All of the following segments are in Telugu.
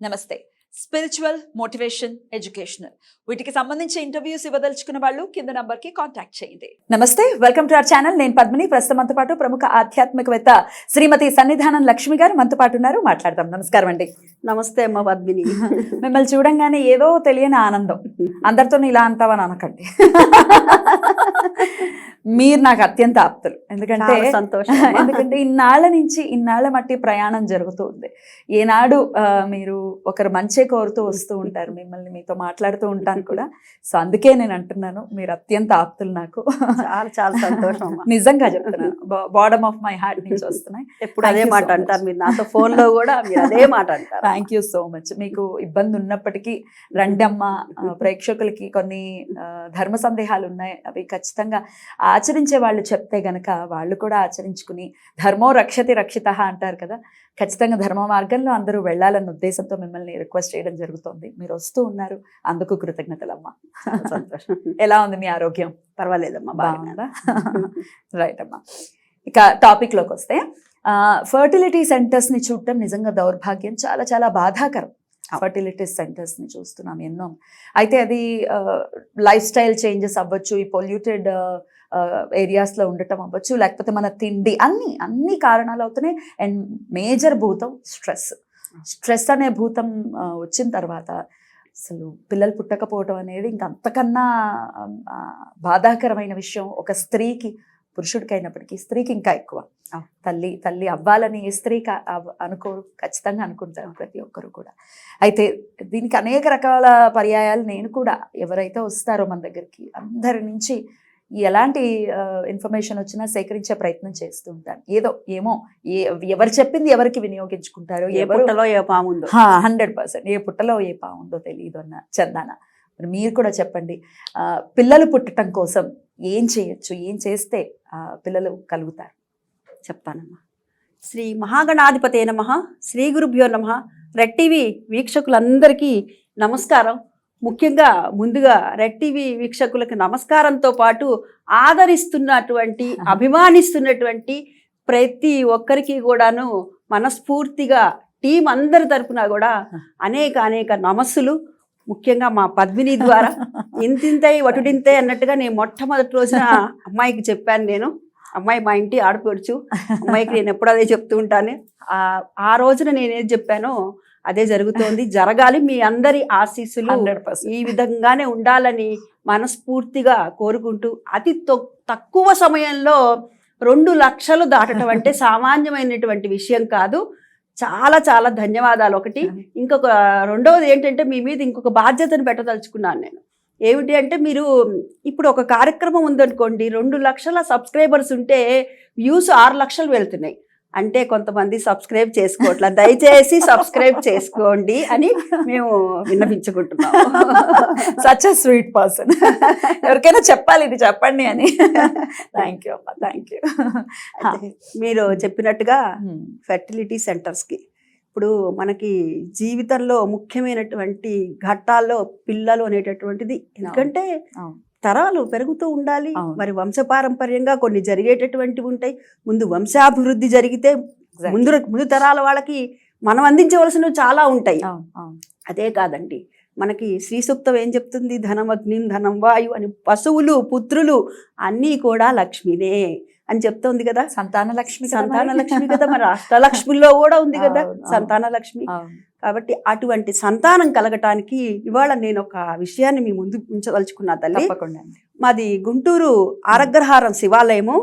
నమస్తే. స్పిరిచువల్, మోటివేషన్, ఎడ్యుకేషనల్ వీటికి సంబంధించి ఇంటర్వ్యూస్ ఇవ్వదలుచుకున్న వాళ్ళు కింద నంబర్ కి కాంటాక్ట్ చేయండి. నమస్తే, వెల్కమ్ టు అవర్ ఛానల్. నేను పద్మిని. ప్రస్తుతం మనతో పాటు ప్రముఖ ఆధ్యాత్మికవేత్త శ్రీమతి సన్నిధానం లక్ష్మి గారు మనతో పాటు ఉన్నారు. మాట్లాడదాం. నమస్కారం అండి. నమస్తే అమ్మ పద్మిని. మిమ్మల్ని చూడంగానే ఏదో తెలియని ఆనందం. అందరితో ఇలా అంటావని అనకండి. మీరు నాకు అత్యంత ఆప్తులు. ఎందుకంటే సంతోషం. ఎందుకంటే ఇన్నాళ్ళ మట్టి ప్రయాణం జరుగుతూ ఉంది. ఏనాడు మీరు ఒకరు మంచి కోరుతూ వస్తూ ఉంటారు. మిమ్మల్ని మీతో మాట్లాడుతూ ఉంటాను కూడా. సో అందుకే నేను అంటున్నాను, మీరు అత్యంత ఆప్తులు నాకు. చాలా చాలా సంతోషం. నిజంగా చెప్తున్నాను, బాటమ్ ఆఫ్ మై హార్ట్ నుంచి వస్తున్నాయి. ఎప్పుడు అదే మాట అంటారు మీరు నాతో, ఫోన్ లో కూడా మీరు అదే మాట అంటారు. Thank you so much. మీకు ఇబ్బంది ఉన్నప్పటికీ రండమ్మ. ప్రేక్షకులకి కొన్ని ధర్మ సందేహాలు ఉన్నాయి, అవి ఖచ్చితంగా ఆచరించే వాళ్ళు చెప్తే గనక వాళ్ళు కూడా ఆచరించుకుని ధర్మో రక్షతి రక్షిత అంటారు కదా, ఖచ్చితంగా ధర్మ మార్గంలో అందరూ వెళ్ళాలన్న ఉద్దేశంతో మిమ్మల్ని రిక్వెస్ట్ చేయడం జరుగుతుంది. మీరు వస్తూ ఉన్నారు, అందుకు కృతజ్ఞతలమ్మా. సంతోషం. ఎలా ఉంది మీ ఆరోగ్యం? పర్వాలేదమ్మా, బాగుందా? రైట్ అమ్మా. ఇక టాపిక్ లోకి వస్తే, ఫర్టిలిటీ సెంటర్స్ ని చూడటం నిజంగా దౌర్భాగ్యం, చాలా చాలా బాధాకరం. ఫర్టిలిటీ సెంటర్స్ ని చూస్తున్నాం ఎన్నో. అయితే అది లైఫ్ స్టైల్ చేంజెస్ అవ్వచ్చు, ఈ పొల్యూటెడ్ ఏరియాస్లో ఉండటం అవ్వచ్చు, లేకపోతే మన తిండి, అన్ని కారణాలు అవుతున్నాయి. అండ్ మేజర్ భూతం స్ట్రెస్ అనే భూతం వచ్చిన తర్వాత అసలు పిల్లలు పుట్టకపోవటం అనేది ఇంకంతకన్నా బాధాకరమైన విషయం. ఒక స్త్రీకి, పురుషుడికి అయినప్పటికీ స్త్రీకి ఇంకా ఎక్కువ. తల్లి అవ్వాలని ఏ స్త్రీకి అనుకోరు, ఖచ్చితంగా అనుకుంటారు ప్రతి ఒక్కరు కూడా. అయితే దీనికి అనేక రకాల పర్యాయాలు నేను కూడా, ఎవరైతే వస్తారో మన దగ్గరికి, అందరి నుంచి ఎలాంటి ఇన్ఫర్మేషన్ వచ్చినా సేకరించే ప్రయత్నం చేస్తూ ఉంటాను. ఎవరు చెప్పింది ఎవరికి వినియోగించుకుంటారో, ఏ పుట్టలో ఏ పాముందో, 100% ఏ పుట్టలో ఏ పాముందో తెలియదు అన్న చందాన. మరి మీరు కూడా చెప్పండి, పిల్లలు పుట్టడం కోసం ఏం చేయొచ్చు, ఏం చేస్తే పిల్లలు కలుగుతారు? చెప్తానమ్మా. శ్రీ మహాగణాధిపతే నమః, శ్రీ గురుభ్యో నమః. రెడ్ టీవీ వీక్షకులందరికీ నమస్కారం. ముఖ్యంగా ముందుగా రెడ్ టీవీ వీక్షకులకు నమస్కారంతో పాటు ఆదరిస్తున్నటువంటి, అభిమానిస్తున్నటువంటి ప్రతి ఒక్కరికి కూడాను మనస్ఫూర్తిగా టీం అందరి తరపున కూడా అనేక నమస్సులు. ముఖ్యంగా మా పద్మిని ద్వారా ఇంతింతై వటుడింతే అన్నట్టుగా నేను మొట్టమొదటి రోజున అమ్మాయికి చెప్పాను. నేను అమ్మాయి మా ఇంటి ఆడపడుచు, అమ్మాయికి నేను ఎప్పుడు అదే చెప్తూ ఉంటాను. ఆ రోజున నేనేది చెప్పానో అదే జరుగుతోంది, జరగాలి. మీ అందరి ఆశీస్సులు 100% ఈ విధంగానే ఉండాలని మనస్ఫూర్తిగా కోరుకుంటూ, అతి తక్కువ సమయంలో 2 లక్షలు దాటడం అంటే సామాన్యమైనటువంటి విషయం కాదు. చాలా చాలా ధన్యవాదాలు. ఒకటి, ఇంకొక రెండవది ఏంటంటే, మీ మీద ఇంకొక బాధ్యతను పెట్టదలుచుకున్నాను నేను. ఏమిటి అంటే, మీరు ఇప్పుడు ఒక కార్యక్రమం ఉందనుకోండి, 2 లక్షల సబ్స్క్రైబర్స్ ఉంటే వ్యూస్ 6 లక్షలు వెళ్తున్నాయి. అంటే కొంతమంది సబ్స్క్రైబ్ చేసుకోవట్లా. దయచేసి సబ్స్క్రైబ్ చేసుకోండి అని మేము విన్నపించుకుంటున్నాము. Such a sweet person. ఎవరికైనా చెప్పాలి ఇది చెప్పండి అని. థ్యాంక్ యూ అమ్మా, థ్యాంక్ యూ. మీరు చెప్పినట్టుగా ఫెర్టిలిటీ సెంటర్స్కి ఇప్పుడు మనకి జీవితంలో ముఖ్యమైనటువంటి ఘట్టాల్లో పిల్లలు అనేటటువంటిది, ఎందుకంటే తరాలు పెరుగుతూ ఉండాలి. మరి వంశపారంపర్యంగా కొన్ని జరిగేటటువంటివి ఉంటాయి. ముందు వంశాభివృద్ధి జరిగితే ముందు తరాల వాళ్ళకి మనం అందించవలసినవి చాలా ఉంటాయి. అదే కాదండి, మనకి శ్రీ సూక్తం ఏం చెప్తుంది? ధనం అగ్నిం ధనం వాయు అని, పశువులు పుత్రులు అన్నీ కూడా లక్ష్మినే అని చెప్తోంది కదా. సంతాన లక్ష్మి కదా. మరి అష్టలక్ష్మిలో కూడా ఉంది కదా సంతాన లక్ష్మి. కాబట్టి అటువంటి సంతానం కలగటానికి ఇవాళ నేను ఒక విషయాన్ని మీ ముందు ఉంచదలుచుకున్నా తల్లి. మాది గుంటూరు ఆరగ్రహారం శివాలయము,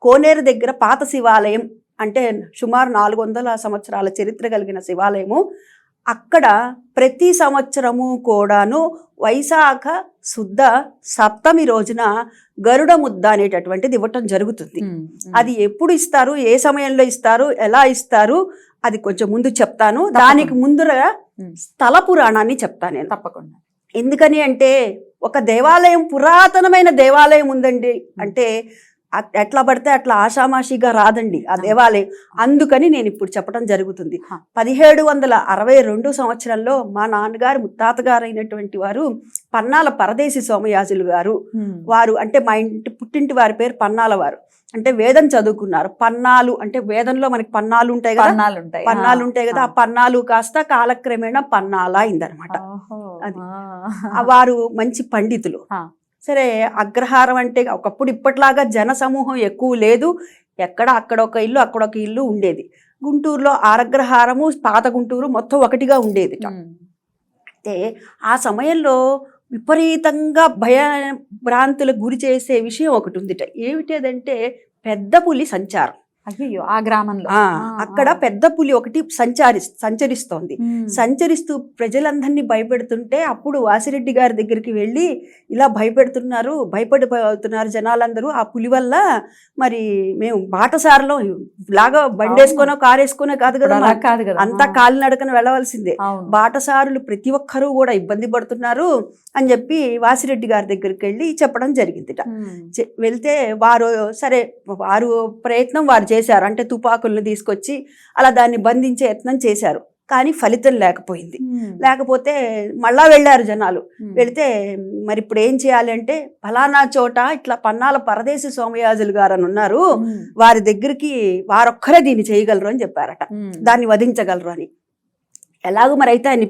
కోనేరు దగ్గర పాత శివాలయం. అంటే సుమారు 400 సంవత్సరాల చరిత్ర కలిగిన శివాలయము. అక్కడ ప్రతి సంవత్సరము కూడాను వైశాఖ శుద్ధ సప్తమి రోజున గరుడ ముద్ద అనేటటువంటిది ఇవ్వటం జరుగుతుంది. అది ఎప్పుడు ఇస్తారు, ఏ సమయంలో ఇస్తారు, ఎలా ఇస్తారు, అది కొంచెం ముందు చెప్తాను. దానికి ముందుగా స్థల పురాణాన్ని చెప్తాను నేను తప్పకుండా. ఎందుకని అంటే, ఒక దేవాలయం, పురాతనమైన దేవాలయం ఉందండి అంటే ఎట్లా పడితే అట్లా ఆషామాషిగా రాదండి ఆ దేవాలయం. అందుకని నేను ఇప్పుడు చెప్పడం జరుగుతుంది. 1762 సంవత్సరంలో మా నాన్నగారు ముత్తాత గారు అయినటువంటి వారు పన్నాల పరదేశి సోమయాజులు గారు, వారు అంటే మా పుట్టింటి వారి పేరు పన్నాల వారు, అంటే వేదం చదువుకున్నారు. పన్నాలు అంటే వేదంలో మనకి పన్నాలు ఉంటాయి కదా, పన్నాలు ఉంటాయి కదా, ఆ పన్నాలు కాస్త కాలక్రమేణా పన్నాల అయిందనమాట. అది వారు మంచి పండితులు. సరే, అగ్రహారం అంటే ఒకప్పుడు ఇప్పట్లాగా జన సమూహం ఎక్కువ లేదు, ఎక్కడ అక్కడ ఒక ఇల్లు అక్కడ ఒక ఇల్లు ఉండేది. గుంటూరులో ఆరగ్రహారము పాత గుంటూరు మొత్తం ఒకటిగా ఉండేది. అయితే ఆ సమయంలో విపరీతంగా భ్రాంతులకు గురి చేసే విషయం ఒకటి ఉంది. ఏమిటేదంటే పెద్ద పులి సంచారం. అయ్యో, ఆ గ్రామంలో అక్కడ పెద్ద పులి ఒకటి సంచరిస్తోంది. సంచరిస్తూ ప్రజలందరినీ భయపెడుతుంటే అప్పుడు వాసిరెడ్డి గారి దగ్గరికి వెళ్ళి ఇలా భయపడిపోతున్నారు జనాలందరూ ఆ పులి వల్ల, మరి మేము బాటసారలో లాగా బండేసుకునో కారు వేసుకునే కాదు కదా, అంతా కాలినడకన వెళ్ళవలసిందే, బాటసారులు ప్రతి ఒక్కరూ కూడా ఇబ్బంది పడుతున్నారు అని చెప్పి వాసిరెడ్డి గారి దగ్గరికి వెళ్ళి చెప్పడం జరిగిందిట. వెళ్తే వారు సరే వారు ప్రయత్నం వారు చేశారు, అంటే తుపాకులను తీసుకొచ్చి అలా దాన్ని బంధించే యత్నం చేశారు, కానీ ఫలితం లేకపోయింది. లేకపోతే మళ్ళా వెళ్ళారు జనాలు. వెళితే మరి ఇప్పుడు ఏం చేయాలి అంటే, ఫలానా చోట ఇట్లా పన్నాల పరదేశి సోమయాజులు గారు అని ఉన్నారు, వారి దగ్గరికి వారొక్కరే దీన్ని చేయగలరు అని చెప్పారట, దాన్ని వధించగలరు అని. ఎలాగో మరి అయితే ఆయన్ని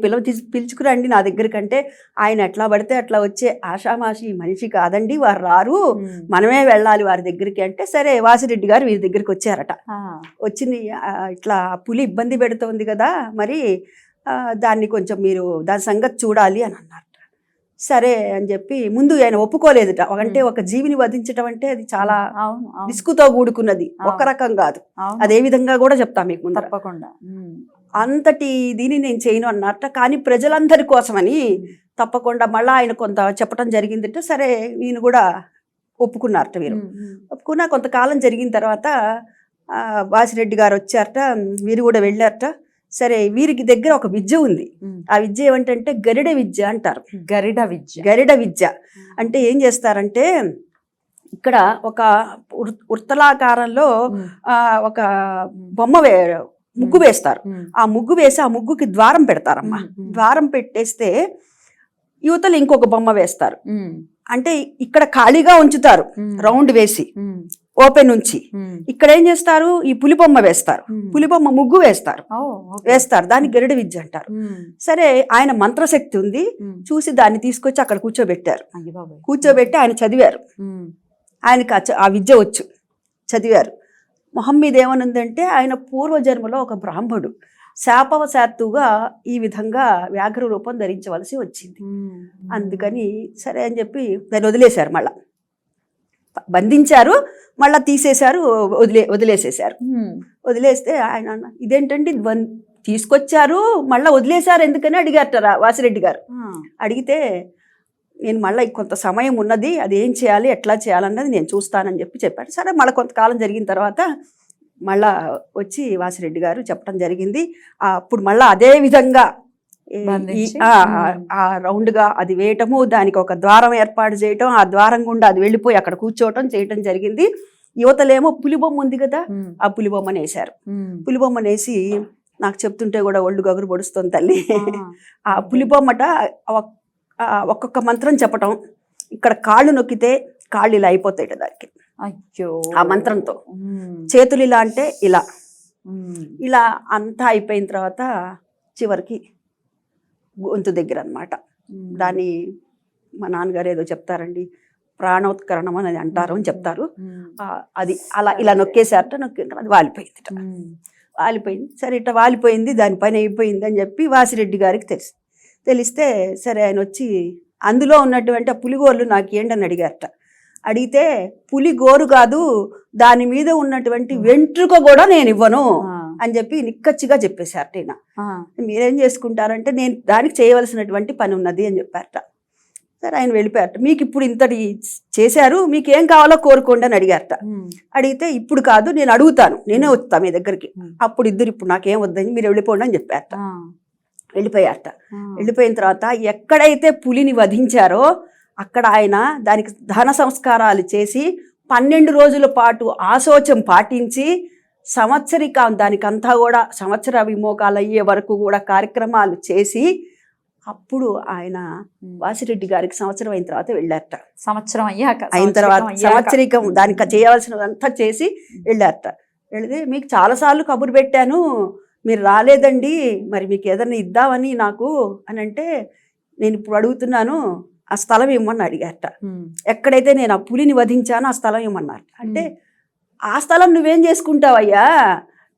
పిలుచుకురండి నా దగ్గరికంటే, ఆయన ఎట్లా పడితే అట్లా వచ్చే ఆషామాషి మనిషి కాదండి, వారు రారు, మనమే వెళ్ళాలి వారి దగ్గరికి అంటే, సరే వాసిరెడ్డి గారు వీరి దగ్గరికి వచ్చారట. వచ్చింది, ఇట్లా పులి ఇబ్బంది పెడుతోంది కదా, మరి దాన్ని కొంచెం మీరు దాని సంగతి చూడాలి అని అన్నారు. సరే అని చెప్పి ముందు ఆయన ఒప్పుకోలేదుట. అంటే ఒక జీవిని వధించడం అంటే అది చాలా రిస్కుతో కూడుకున్నది, ఒక రకం కాదు. అదే విధంగా కూడా చెప్తా మీకు ముందు. తప్పకుండా అంతటి దీన్ని నేను చేయను అన్నట్ట. కానీ ప్రజలందరి కోసమని తప్పకుండా మళ్ళీ ఆయన కొంత చెప్పడం జరిగిందంటే, సరే ఈయన కూడా ఒప్పుకున్నారట. వీరు ఒప్పుకున్నా కొంతకాలం జరిగిన తర్వాత వాసిరెడ్డి గారు వచ్చారట, వీరు కూడా వెళ్ళారట. సరే, వీరికి దగ్గర ఒక విద్య ఉంది. ఆ విద్య ఏమంటే గరిడ విద్య అంటారు. గరిడ విద్య అంటే ఏం చేస్తారంటే, ఇక్కడ ఒక వృత్తలాకారంలో ఒక బొమ్మ ముగ్గు వేస్తారు. ఆ ముగ్గు వేసి ఆ ముగ్గుకి ద్వారం పెడతారమ్మా. ద్వారం పెట్టేస్తే యువతలు ఇంకొక బొమ్మ వేస్తారు. అంటే ఇక్కడ ఖాళీగా ఉంచుతారు రౌండ్ వేసి ఓపెన్ నుంచి. ఇక్కడ ఏం చేస్తారు, ఈ పులిబొమ్మ వేస్తారు, పులిబొమ్మ ముగ్గు వేస్తారు. దాన్ని గరిడ విద్య అంటారు. సరే, ఆయన మంత్రశక్తి ఉంది, చూసి దాన్ని తీసుకొచ్చి అక్కడ కూర్చోబెట్టారు. కూర్చోబెట్టి ఆయన చదివారు. ఆయనకి ఆ విద్య వచ్చు, చదివారు. మొహం మీద ఏమనుందంటే, ఆయన పూర్వజన్మలో ఒక బ్రాహ్మడు, శాపవశాత్తుగా ఈ విధంగా వ్యాఘ్ర రూపం ధరించవలసి వచ్చింది. అందుకని సరే అని చెప్పి దాన్ని వదిలేశారు. మళ్ళా బంధించారు, మళ్ళా తీసేశారు, వదిలేసేశారు. వదిలేస్తే ఆయన ఇదేంటండి తీసుకొచ్చారు మళ్ళీ వదిలేశారు ఎందుకని అడిగారట వాసిరెడ్డి గారు. అడిగితే, నేను మళ్ళీ కొంత సమయం ఉన్నది, అది ఏం చేయాలి ఎట్లా చేయాలన్నది నేను చూస్తానని చెప్పాడు. సరే, మళ్ళీ కొంతకాలం జరిగిన తర్వాత మళ్ళా వచ్చి వాసిరెడ్డి గారు చెప్పడం జరిగింది. అప్పుడు మళ్ళీ అదే విధంగా ఆ రౌండ్గా అది వేయటము, దానికి ఒక ద్వారం ఏర్పాటు చేయటం, ఆ ద్వారం గుండా అది వెళ్ళిపోయి అక్కడ కూర్చోవటం చేయటం జరిగింది. యువతలేమో పులిబొమ్మ ఉంది కదా, ఆ పులిబొమ్మను వేశారు. పులిబొమ్మను వేసి నాకు చెప్తుంటే కూడా ఒళ్ళు గగురు పొడుస్తుంది తల్లి. ఆ పులిబొమ్మట ఒక్కొక్క మంత్రం చెప్పటం, ఇక్కడ కాళ్ళు నొక్కితే కాళ్ళు ఇలా అయిపోతాయి దానికి. అయ్యో, ఆ మంత్రంతో చేతులు ఇలా అంటే ఇలా ఇలా అంతా అయిపోయిన తర్వాత చివరికి గొంతు దగ్గర అన్నమాట. దాన్ని మా నాన్నగారు ఏదో చెప్తారండి, ప్రాణోత్కరణం అని అంటారు అని చెప్తారు. అది అలా ఇలా నొక్కేసారట, అది వాలిపోయింది. వాలిపోయింది. సరే, ఇట్లా వాలిపోయింది, దాని పని అయిపోయింది అని చెప్పి వాసిరెడ్డి గారికి తెలిస్తే సరే ఆయన వచ్చి అందులో ఉన్నటువంటి ఆ పులిగోర్లు నాకు ఏంటని అడిగారట. అడిగితే, పులి గోరు కాదు, దాని మీద ఉన్నటువంటి వెంట్రుక కూడా నేను ఇవ్వను అని చెప్పి నిక్కచ్చిగా చెప్పేశారట. ఈయన మీరేం చేసుకుంటారంటే, నేను దానికి చేయవలసినటువంటి పని ఉన్నది అని చెప్పారట. సరే, ఆయన వెళ్ళిపోయారట. మీకు ఇప్పుడు ఇంతటి చేశారు, మీకు ఏం కావాలో కోరుకోండి అని అడిగారట. అడిగితే, ఇప్పుడు కాదు, నేను అడుగుతాను, నేనే వస్తా మీ దగ్గరికి, అప్పుడు ఇప్పుడు నాకేం వద్దని మీరు వెళ్ళిపోండి అని చెప్పారట. వెళ్ళిపోయారట. వెళ్ళిపోయిన తర్వాత ఎక్కడైతే పులిని వధించారో అక్కడ ఆయన దానికి దహన సంస్కారాలు చేసి 12 రోజుల పాటు ఆశోచం పాటించి సంవత్సరిక దానికంతా కూడా సంవత్సర విమోకాలు అయ్యే వరకు కూడా కార్యక్రమాలు చేసి అప్పుడు ఆయన వాసిరెడ్డి గారికి సంవత్సరం అయిన తర్వాత వెళ్ళారట. సంవత్సరం అయ్యాక అయిన తర్వాత సంవత్సరికం దానికి చేయవలసినదంతా చేసి వెళ్ళారట. వెళితే మీకు చాలాసార్లు కబురు పెట్టాను, మీరు రాలేదండి, మరి మీకు ఏదైనా ఇద్దామని నాకు అని అంటే, నేను ఇప్పుడు అడుగుతున్నాను, ఆ స్థలం ఇవ్వమని అడిగారట. ఎక్కడైతే నేను ఆ పులిని వధించానో ఆ స్థలం ఇవ్వమన్నారు. అంటే ఆ స్థలం నువ్వేం చేసుకుంటావయ్యా,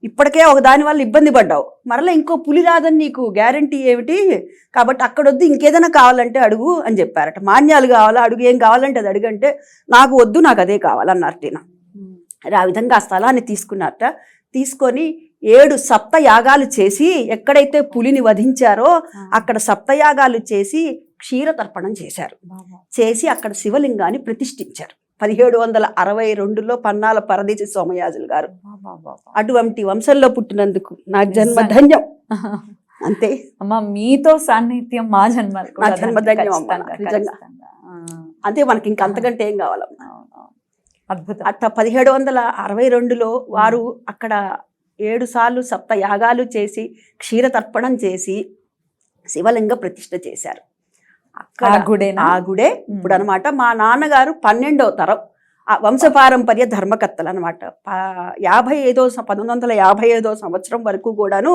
ఇప్పటికే ఒక దాని వల్ల ఇబ్బంది పడ్డావు, మరలా ఇంకో పులి రాదని నీకు గ్యారంటీ ఏమిటి, కాబట్టి అక్కడొద్దు ఇంకేదైనా కావాలంటే అడుగు అని చెప్పారట. మాన్యాలు కావాలా, అడుగు, ఏం కావాలంటే అది అడుగంటే నాకు వద్దు, నాకు అదే కావాలన్నారట. ఆ విధంగా ఆ స్థలాన్ని తీసుకున్నారట. తీసుకొని 7 సప్తయాగాలు చేసి, ఎక్కడైతే పులిని వధించారో అక్కడ సప్తయాగాలు చేసి క్షీరతర్పణం చేశారు. చేసి అక్కడ శివలింగాన్ని ప్రతిష్ఠించారు. 1762లో పన్నాల పరదేశి సోమయాజులు గారు. అటువంటి వంశంలో పుట్టినందుకు నా జన్మ ధన్యం. అంతే అమ్మా, మీతో సాన్నిధ్యం మా జన్మ ధన్యం అమ్మా, నిజంగా. అంతే, మనకి ఇంక అంతకంటే ఏం కావాలమ్మా. అద్భుతం. అట్లా 1762లో వారు అక్కడ 7 సార్లు సప్త యాగాలు చేసి క్షీరతర్పణం చేసి శివలింగ ప్రతిష్ఠ చేశారు. ఆ గుడే ఇప్పుడు అనమాట. మా నాన్నగారు 12వ తరం వంశపారంపర్య ధర్మకర్తలు అనమాట. 1955 సంవత్సరం వరకు కూడాను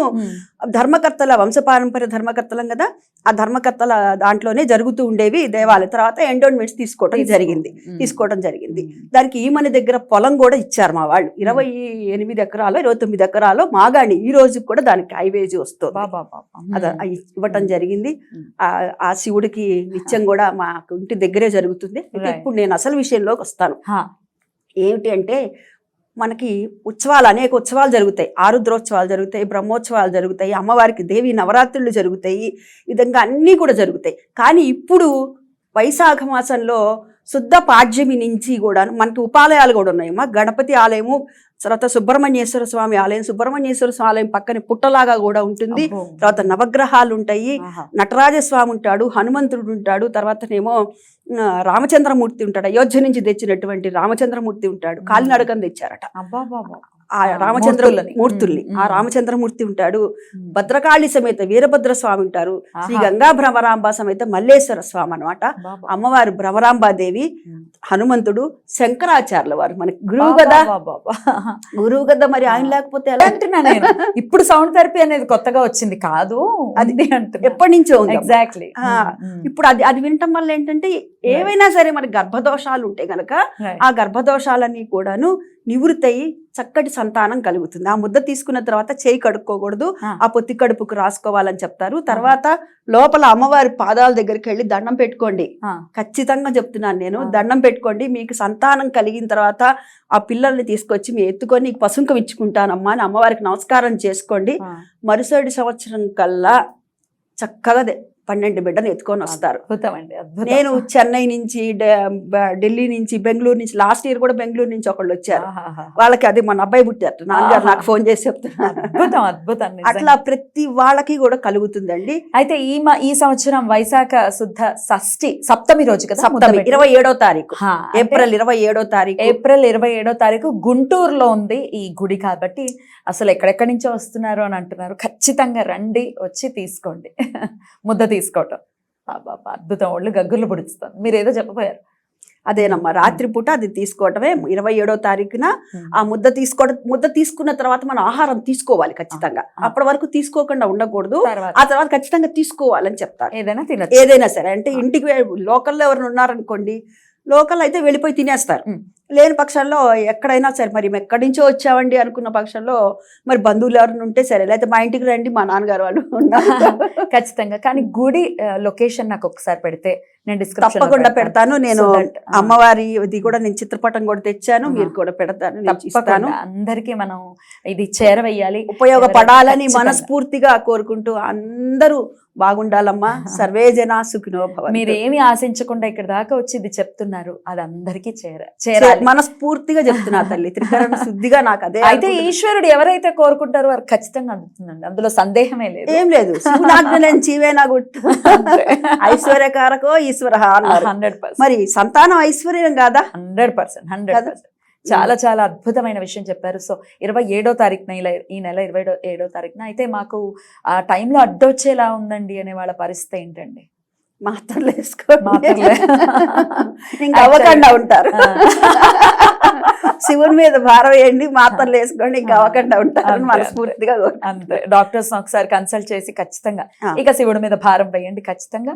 ధర్మకర్తల వంశపారంపర్య ధర్మకర్తలం కదా, ఆ ధర్మకర్తల దాంట్లోనే జరుగుతూ ఉండేవి దేవాలయం. తర్వాత ఎండోన్మెంట్స్ తీసుకోవడం జరిగింది. దానికి ఈమె దగ్గర పొలం కూడా ఇచ్చారు మా వాళ్ళు. 28 ఎకరాలు 29 ఎకరాలు మాగాణి. ఈ రోజు కూడా దానికి హైవేజ్ వస్తుంది, అది ఇవ్వటం జరిగింది. ఆ శివుడికి నిత్యం కూడా మా ఇంటి దగ్గరే జరుగుతుంది. ఇప్పుడు నేను అసలు విషయంలోకి వస్తాను. ఏమిటి అంటే, మనకి ఉత్సవాలు, అనేక ఉత్సవాలు జరుగుతాయి. ఆరుద్రోత్సవాలు జరుగుతాయి, బ్రహ్మోత్సవాలు జరుగుతాయి, అమ్మవారికి దేవి నవరాత్రులు జరుగుతాయి, ఈ విధంగా అన్నీ కూడా జరుగుతాయి. కానీ ఇప్పుడు వైశాఖ మాసంలో శుద్ధ పాడ్యమి నుంచి కూడా మనకి ఉపాలయాలు కూడా ఉన్నాయి. మా గణపతి ఆలయము, తర్వాత సుబ్రహ్మణ్యేశ్వర స్వామి ఆలయం, సుబ్రహ్మణ్యేశ్వర స్వామి ఆలయం పక్కన పుట్టలాగా కూడా ఉంటుంది. తర్వాత నవగ్రహాలు ఉంటాయి, నటరాజస్వామి ఉంటాడు, హనుమంతుడు ఉంటాడు, తర్వాతనేమో రామచంద్రమూర్తి ఉంటాడు. అయోధ్య నుంచి తెచ్చినటువంటి రామచంద్రమూర్తి ఉంటాడు, కాలినడకని తెచ్చారట ఆ రామచంద్రమూర్తుల్ని. ఆ రామచంద్రమూర్తి ఉంటాడు. భద్రకాళి సమేత వీరభద్ర స్వామి ఉంటారు. శ్రీ గంగా భ్రమరాంబ సమేత మల్లేశ్వర స్వామి అనమాట. అమ్మవారు భ్రమరాంబాదేవి, హనుమంతుడు, శంకరాచార్యుల వారు మనకి గురువు కదా. మరి ఆయన లేకపోతే ఎలా అంటున్నా నేను. ఇప్పుడు సౌండ్ థెరపీ అనేది కొత్తగా వచ్చింది కాదు, అది ఎప్పటి నుంచో ఉంది. ఎగ్జాక్ట్లీ. ఇప్పుడు అది వినటం వల్ల ఏంటంటే, ఏవైనా సరే మనకి గర్భదోషాలు ఉంటే గనక ఆ గర్భదోషాలన్నీ కూడాను నివృత్తి అయ్యి చక్కటి సంతానం కలుగుతుంది. ఆ ముద్ద తీసుకున్న తర్వాత చేయి కడుక్కోకూడదు, ఆ పొత్తి కడుపుకు రాసుకోవాలని చెప్తారు. తర్వాత లోపల అమ్మవారి పాదాల దగ్గరికి వెళ్ళి దండం పెట్టుకోండి. ఖచ్చితంగా చెప్తున్నాను నేను, దండం పెట్టుకోండి. మీకు సంతానం కలిగిన తర్వాత ఆ పిల్లల్ని తీసుకొచ్చి మీ ఎత్తుకొని పసుంకం ఇచ్చుకుంటానమ్మా అని అమ్మవారికి నమస్కారం చేసుకోండి. మరుసటి సంవత్సరం కల్లా చక్కగా 12 బిడ్డలు ఎత్తుకొని వస్తారు. నేను చెన్నై నుంచి, ఢిల్లీ నుంచి, బెంగళూరు నుంచి, లాస్ట్ ఇయర్ కూడా బెంగళూరు నుంచి ఒకళ్ళు వచ్చారు. వాళ్ళకి అది మన అబ్బాయి పుట్టారు, నాన్నగారు నాకు ఫోన్ చేసి చెప్తున్నారు. అట్లా ప్రతి వాళ్ళకి కూడా కలుగుతుందండి. అయితే ఈ సంవత్సరం వైశాఖ శుద్ధ షష్ఠి సప్తమి రోజు కదా, సప్తమి 27వ తారీఖు, ఏప్రిల్ 27వ తారీఖు గుంటూరులో ఉంది ఈ గుడి. కాబట్టి అసలు ఎక్కడెక్కడి నుంచో వస్తున్నారు అని అంటున్నారు. ఖచ్చితంగా రండి, వచ్చి తీసుకోండి, ముద్ద తీసుకోవటం. అద్భుతం, ఒళ్ళు గగ్గుర్లు పొడుస్తుంది. మీరు ఏదో చెప్పబోయారు. అదేనమ్మా, రాత్రిపూట అది తీసుకోవటమే. 27వ తారీఖున ఆ ముద్ద తీసుకున్న తర్వాత మనం ఆహారం తీసుకోవాలి ఖచ్చితంగా. అప్పటి వరకు తీసుకోకుండా ఉండకూడదు, ఆ తర్వాత ఖచ్చితంగా తీసుకోవాలని చెప్తారు. ఏదైనా సరే, అంటే ఇంటికి లోకల్లో ఎవరైనా ఉన్నారనుకోండి, లోకల్ అయితే వెళ్ళిపోయి తినేస్తారు. లేని పక్షంలో ఎక్కడైనా సరే, మరి ఎక్కడి నుంచో వచ్చామండి అనుకున్న పక్షంలో మరి బంధువులు ఎవరైనా ఉంటే సరే, లేకపోతే మా ఇంటికి రండి, మా నాన్నగారు వాళ్ళు ఉన్నారు ఖచ్చితంగా. కానీ గుడి లొకేషన్ నాకు ఒకసారి పెడితే నేను తప్పకుండా పెడతాను. నేను అమ్మవారి ఇది కూడా నేను చిత్రపటం కూడా తెచ్చాను, మీరు కూడా పెడతాను. అందరికీ మనం ఇది చేరవేయాలి, ఉపయోగపడాలని మనస్ఫూర్తిగా కోరుకుంటూ అందరూ బాగుండాలమ్మా. సర్వే జనా సుఖినో భవంతు. మీరేమి ఆశించకుండా ఇక్కడ దాకా వచ్చి ఇది చెప్తున్నారు, అది అందరికీ చేరాలి. మనస్ఫూర్తిగా చెప్తున్నా తల్లి, త్రికరణ శుద్ధిగా నాకు అదే. అయితే ఈశ్వరుడు ఎవరైతే కోరుకుంటారో వారు ఖచ్చితంగా అందుతుందండి, అందులో సందేహమే లేదు. ఏం లేదు, శివునాజ్ఞలేని జీవేనా గుట్టు ఐశ్వర్యకారకో ఈశ్వర అన్నారు. 100%. మరి సంతానం ఐశ్వర్యం కాదా? 100%. చాలా చాలా అద్భుతమైన విషయం చెప్పారు. సో 27వ తారీఖున ఈ నెల 27వ తారీఖున అయితే మాకు ఆ టైంలో అడ్డొచ్చేలా ఉందండి అనే వాళ్ళ పరిస్థితి ఏంటండి? మాత్రలు వేసుకోండి, మాత్రలే. ఇంకా అవ్వకుండా ఉంటారు. శివుని మీద భారం వేయండి, మాత్రలు వేసుకోండి, ఇంకా అవ్వకుండా ఉంటారు అంతే, మనస్ఫూర్తిగా. అంతే. డాక్టర్స్ ఒకసారి కన్సల్ట్ చేసి ఖచ్చితంగా ఇక శివుడి మీద భారం వేయండి. ఖచ్చితంగా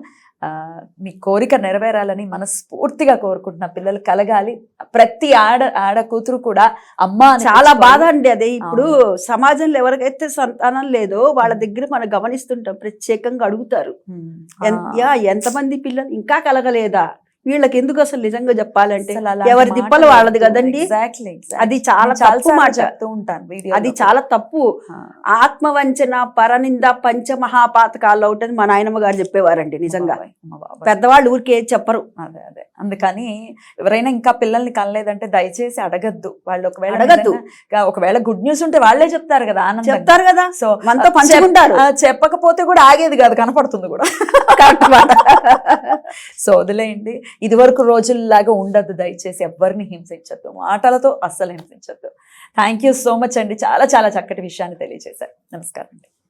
మీ కోరిక నెరవేరాలని మనస్ఫూర్తిగా కోరుకుంటున్న, పిల్లలు కలగాలి. ప్రతి ఆడ కూతురు కూడా అమ్మ చాలా బాధ అండి అదే. ఇప్పుడు సమాజంలో ఎవరికైతే సంతానం లేదో వాళ్ళ దగ్గర మనం గమనిస్తుంటాం, ప్రత్యేకంగా అడుగుతారు, ఎంతమంది పిల్లలు ఇంకా కలగలేదా వీళ్ళకి, ఎందుకు అసలు నిజంగా చెప్పాలంటే ఎవరి తిప్పలు వాళ్ళది కదండి. అది చాలా తప్పు మాట చెప్తూ ఉంటాను, అది చాలా తప్పు. ఆత్మవంచన పరనింద పంచమహాపాతకాల్లో ఒకటి మా నాయనమ్మ గారు చెప్పేవారండి. నిజంగా పెద్దవాళ్ళు ఊరికే చెప్పరు. అదే అందుకని ఎవరైనా ఇంకా పిల్లల్ని కనలేదంటే దయచేసి అడగద్దు. వాళ్ళు ఒకవేళ గుడ్ న్యూస్ ఉంటే వాళ్ళే చెప్తారు కదా, ఆనందం చెప్తారు కదా, సో మనతో పంచుకుంటారు. చెప్పకపోతే కూడా ఆగేది కాదు, కనపడుతుంది కూడా. సో వదిలేయండి, ఇది వరకు రోజుల్లాగా ఉండద్దు. దయచేసి ఎవరిని హింసించద్దు, మాటలతో అస్సలు హింసించద్దు. థ్యాంక్ యూ సో మచ్ అండి, చాలా చాలా చక్కటి విషయాన్ని తెలియజేశారు. నమస్కారం అండి.